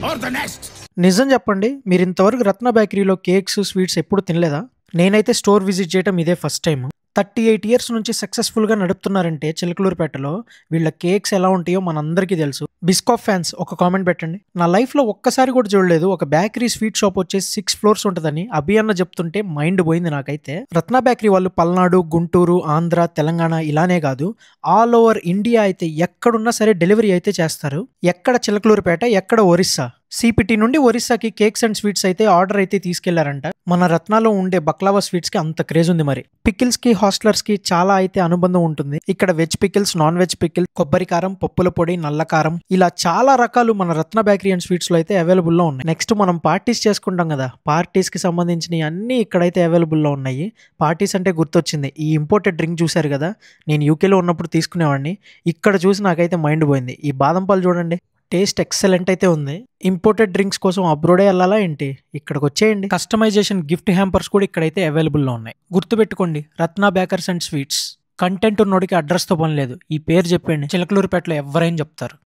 or the nest. నిజం చెప్పండి, మీరు ఇంతవరకు రత్న బేకరీలో కేక్స్ స్వీట్స్ ఎప్పుడు తినలేదా? నేనైతే స్టోర్ విజిట్ చేయడం ఇదే ఫస్ట్ టైం. 38 ఇయర్స్ నుంచి సక్సెస్ఫుల్గా నడుపుతున్నారంటే చిలకలూరుపేటలో వీళ్ళ కేక్స్ ఎలా ఉంటాయో మనందరికీ తెలుసు. బిస్కాఫ్ ఫ్యాన్స్ ఒక కామెంట్ పెట్టండి. నా లైఫ్లో ఒక్కసారి కూడా చూడలేదు ఒక బేకరీ స్వీట్ షాప్ వచ్చేసి 6 ఫ్లోర్స్ ఉంటుందని అభి అన్న చెప్తుంటే మైండ్ పోయింది నాకైతే. రత్న బేకరీ వాళ్ళు పల్నాడు, గుంటూరు, ఆంధ్ర, తెలంగాణ ఇలానే కాదు, ఆల్ ఓవర్ ఇండియా అయితే ఎక్కడున్నా సరే డెలివరీ అయితే చేస్తారు. ఎక్కడ చిలకలూరుపేట, ఎక్కడ ఒరిస్సా. సిపిటి నుండి ఒరిస్సాకి కేక్స్ అండ్ స్వీట్స్ అయితే ఆర్డర్ అయితే తీసుకెళ్లారంట. మన రత్నాలో ఉండే బక్లావా స్వీట్స్ కి అంత క్రేజ్ ఉంది. మరి పికిల్స్ కి, హాస్టలర్స్ కి చాలా అయితే అనుబంధం ఉంటుంది. ఇక్కడ veg pickles, non veg pickles, కొబ్బరి కారం, పప్పుల పొడి, నల్ల కారం, ఇలా చాలా రకాలు మన రత్న బేకరీ అండ్ స్వీట్స్ లో అయితే అవైలబుల్ లో ఉన్నాయి. నెక్స్ట్ మనం పార్టీస్ చేసుకుంటాం కదా, పార్టీస్ కి సంబంధించిన అన్ని ఇక్కడైతే అవైలబుల్ లో ఉన్నాయి. పార్టీస్ అంటే గుర్తొచ్చింది, ఈ ఇంపోర్టెడ్ డ్రింక్ చూసారు కదా, నేను యూకేలో ఉన్నప్పుడు తీసుకునేవాడిని. ఇక్కడ చూసి నాకైతే మైండ్ పోయింది. ఈ బాదం పాలు చూడండి, టేస్ట్ ఎక్సలెంట్ అయితే ఉంది. ఇంపోర్టెడ్ డ్రింక్స్ కోసం అబ్రోడే వెళ్ళాలా ఏంటి? ఇక్కడికి వచ్చేయండి. కస్టమైజేషన్ గిఫ్ట్ హ్యాంపర్స్ కూడా ఇక్కడైతే అవైలబుల్లో ఉన్నాయి. గుర్తుపెట్టుకోండి, రత్న బేకర్స్ అండ్ స్వీట్స్. కంటెంట్ ఉన్నోడికి అడ్రస్తో పని లేదు, ఈ పేరు చెప్పండి, చిలకలూరుపేటలో ఎవరైనా చెప్తారు.